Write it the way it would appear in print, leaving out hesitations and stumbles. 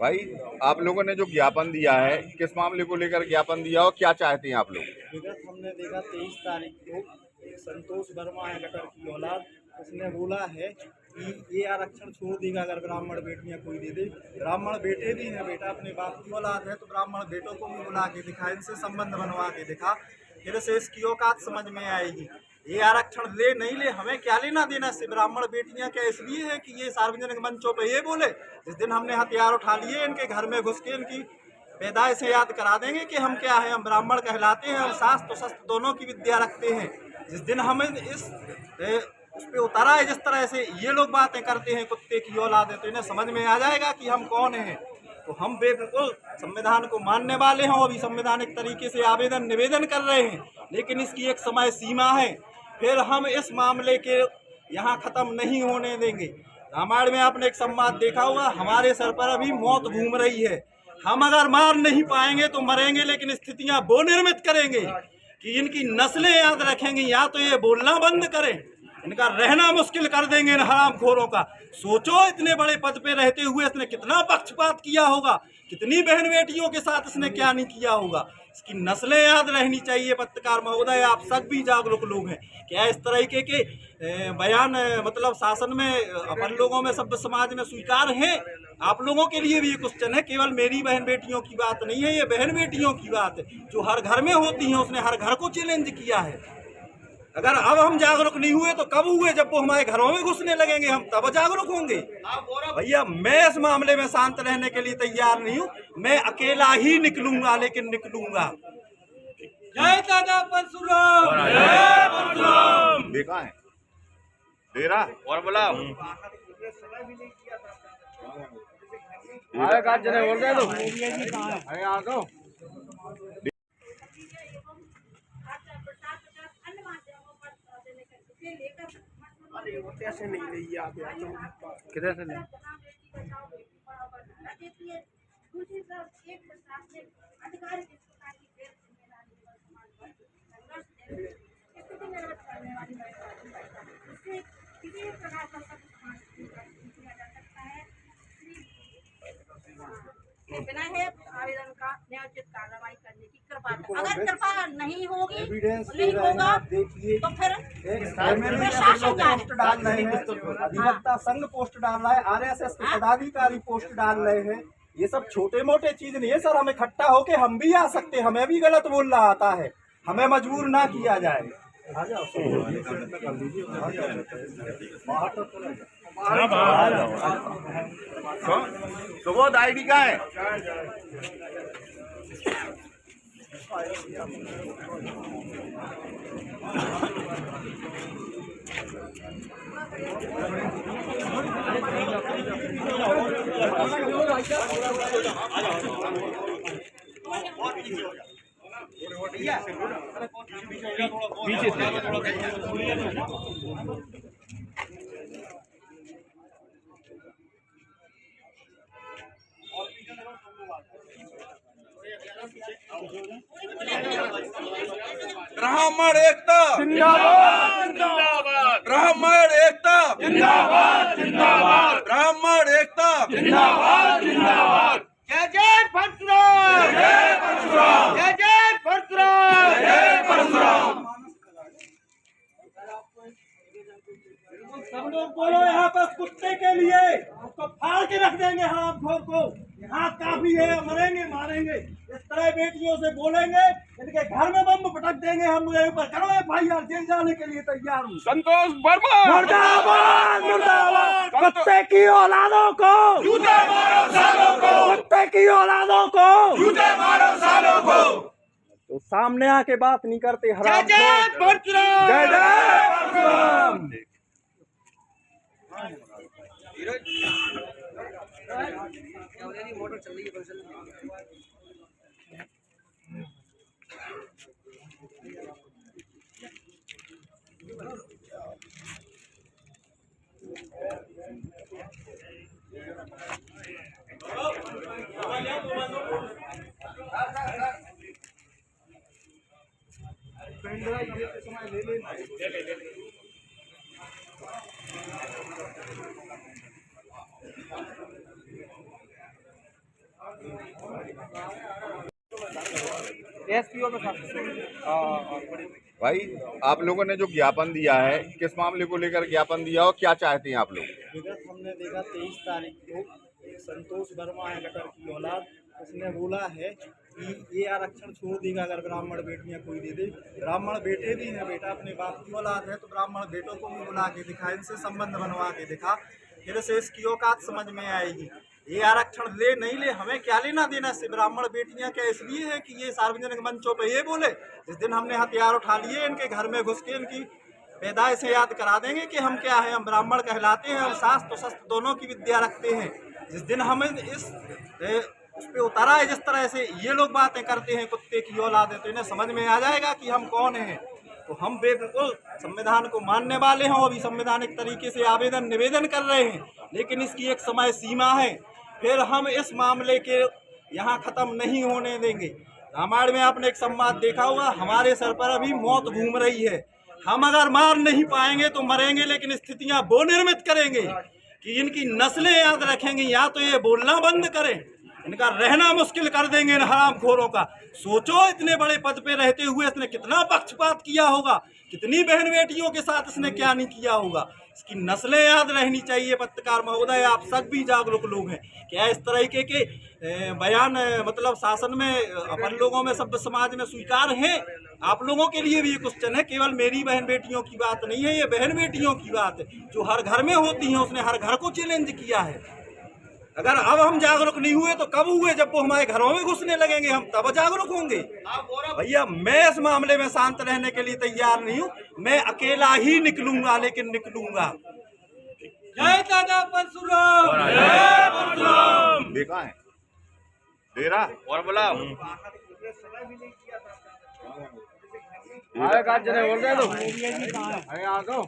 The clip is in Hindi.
भाई आप लोगों ने जो ज्ञापन दिया है, किस मामले को लेकर ज्ञापन दिया और क्या चाहते हैं आप लोग? विगत हमने देखा 23 तारीख को एक संतोष वर्मा है गटर की औलाद, उसने बोला है कि ये आरक्षण छोड़ देगा अगर ब्राह्मण बेटियां कोई दे दे। ब्राह्मण बेटे भी हैं, बेटा अपने बाप की औलाद है तो ब्राह्मण बेटों को भी बुला के दिखा, इनसे संबंध बनवा के दिखा, फिर से इसकी औकात समझ में आएगी। ये आरक्षण ले नहीं ले, हमें क्या लेना देना इससे। ब्राह्मण बेटियां क्या इसलिए है कि ये सार्वजनिक मंचों पे ये बोले? जिस दिन हमने हथियार उठा लिए इनके घर में घुस के इनकी पैदाइश से याद करा देंगे कि हम क्या है, हम ब्राह्मण कहलाते हैं, हम शास्त्र तो शस्त्र दोनों की विद्या रखते हैं। जिस दिन हम उस पे उतारा है जिस तरह से ये लोग बातें करते हैं कुत्ते की औलाद है, तो इन्हें समझ में आ जाएगा कि हम कौन हैं। तो हम बिल्कुल संविधान को मानने वाले हैं और अभी संवैधानिक तरीके से आवेदन निवेदन कर रहे हैं, लेकिन इसकी एक समय सीमा है, फिर हम इस मामले के यहाँ खत्म नहीं होने देंगे। रामायण में आपने एक संवाद देखा होगा, हमारे सर पर अभी मौत घूम रही है, हम अगर मार नहीं पाएंगे तो मरेंगे, लेकिन स्थितियां वो निर्मित करेंगे कि इनकी नस्लें याद रखेंगी। या तो ये बोलना बंद करें, इनका रहना मुश्किल कर देंगे इन हरामखोरों का। सोचो इतने बड़े पद पे रहते हुए इसने कितना पक्षपात किया होगा, कितनी बहन बेटियों के साथ इसने क्या नहीं किया होगा। इसकी नस्लें याद रहनी चाहिए। पत्रकार महोदय, आप सब भी जागरूक लोग हैं, क्या इस तरीके के बयान मतलब शासन में अपन लोगों में सभ्य समाज में स्वीकार हैं? आप लोगों के लिए भी ये क्वेश्चन है, केवल मेरी बहन बेटियों की बात नहीं है, ये बहन बेटियों की बात है जो हर घर में होती हैं। उसने हर घर को चैलेंज किया है। अगर अब हम जागरूक नहीं हुए तो कब हुए? जब वो हमारे घरों में घुसने लगेंगे हम तब जागरूक होंगे। भैया मैं इस मामले में शांत रहने के लिए तैयार नहीं हूँ, मैं अकेला ही निकलूंगा, लेकिन निकलूंगा। जय दादा परशुराम, जय परशुराम। देखा है डेरा और बोला बोल रहे तो कैसे नहीं रही आप किधर से ले? बिना है आवेदन का न्यायोचित कार्रवाई करने की कृपा। अगर कृपा नहीं होगी, नहीं होगा तो फिर पोस्ट डाल रहे हैं, अधिवक्ता संघ पोस्ट डाल रहा है, RSS के पदाधिकारी पोस्ट डाल रहे हैं। ये सब छोटे मोटे चीज नहीं है सर, हम इकट्ठा होके हम भी आ सकते हैं, हमें भी गलत बोलना आता है, हमें मजबूर ना किया जाए। आ जाओ सुबोध ID का है। ब्राह्मण एकता जिंदाबाद, ब्राह्मण एकता जिंदाबाद, ब्राह्मण एकता जिंदाबाद। जय जय परशुराम, जय परशुराम, जय जय परशुराम, जय परशुराम। सब लोग बोलो यहाँ पर कुत्ते के लिए, उसको फाड़ के रख देंगे हरामखोर को। यहाँ काफी है, मरेंगे मारेंगे। इस तरह बेटियों से बोलेंगे, इनके घर में बम पटक देंगे हम। मुझे ऊपर करो FIR, जेल जाने के लिए तैयार हूँ। संतोष वर्मा मुर्दाबाद, मुर्दाबाद। कुत्ते की औलादों को जूते मारो सालों को, कुत्ते की औलादों को जूते मारो सालों को। तो सामने आके बात नहीं करते जय जय परशुराम, जय जय परशुराम। मोटर चल रही है। ले एसपीओ में भाई आप लोगों ने जो ज्ञापन दिया है किस मामले को लेकर ज्ञापन दिया और क्या चाहते हैं आप लोग? विगत हमने देखा 23 तारीख को एक संतोष वर्मा है गटर की औलाद, उसने बोला है कि ये आरक्षण छोड़ देगा अगर ब्राह्मण बेटियां कोई दे दे। ब्राह्मण बेटे भी हैं, बेटा अपने बाप की औलाद है तो ब्राह्मण बेटों को भी बुला के दिखा, इनसे संबंध बनवा के दिखा, फिर से इसकी औकात समझ में आएगी। ये आरक्षण ले नहीं ले, हमें क्या लेना देना इससे। ब्राह्मण बेटियां क्या इसलिए है कि ये सार्वजनिक मंचों पे ये बोले? जिस दिन हमने हथियार उठा लिए इनके घर में घुस के इनकी पैदाइश से याद करा देंगे कि हम क्या हैं, हम ब्राह्मण कहलाते हैं और शास्त्र तो शस्त्र दोनों की विद्या रखते हैं। जिस दिन हम उस पे उतारा है जिस तरह से ये लोग बातें करते हैं कुत्ते की औलाद है, तो इन्हें समझ में आ जाएगा कि हम कौन हैं। तो हम बिल्कुल संविधान को मानने वाले हैं और भी संवैधानिक तरीके से आवेदन निवेदन कर रहे हैं, लेकिन इसकी एक समय सीमा है। फिर हम इस मामले के यहाँ ख़त्म नहीं होने देंगे। रामायण में आपने एक संवाद देखा होगा, हमारे सर पर अभी मौत घूम रही है, हम अगर मार नहीं पाएंगे तो मरेंगे, लेकिन स्थितियां वो निर्मित करेंगे कि इनकी नस्लें याद रखेंगी। या तो ये बोलना बंद करें, इनका रहना मुश्किल कर देंगे इन हरामखोरों का। सोचो इतने बड़े पद पे रहते हुए इसने कितना पक्षपात किया होगा, कितनी बहन बेटियों के साथ इसने क्या नहीं किया होगा। इसकी नस्लें याद रहनी चाहिए। पत्रकार महोदय, आप सब भी जागरूक लोग हैं, क्या इस तरीके के बयान मतलब शासन में अपन लोगों में सभ्य समाज में स्वीकार हैं? आप लोगों के लिए भी ये क्वेश्चन है, केवल मेरी बहन बेटियों की बात नहीं है, ये बहन बेटियों की बात है जो हर घर में होती हैं। उसने हर घर को चैलेंज किया है। अगर अब हम जागरूक नहीं हुए तो कब हुए? जब वो हमारे घरों में घुसने लगेंगे हम तब जागरूक होंगे। भैया मैं इस मामले में शांत रहने के लिए तैयार नहीं हूँ, मैं अकेला ही निकलूंगा, लेकिन निकलूंगा। जय दादा परशुराम, जय परशुराम। देखा है तेरा और बोला बोल रहे तो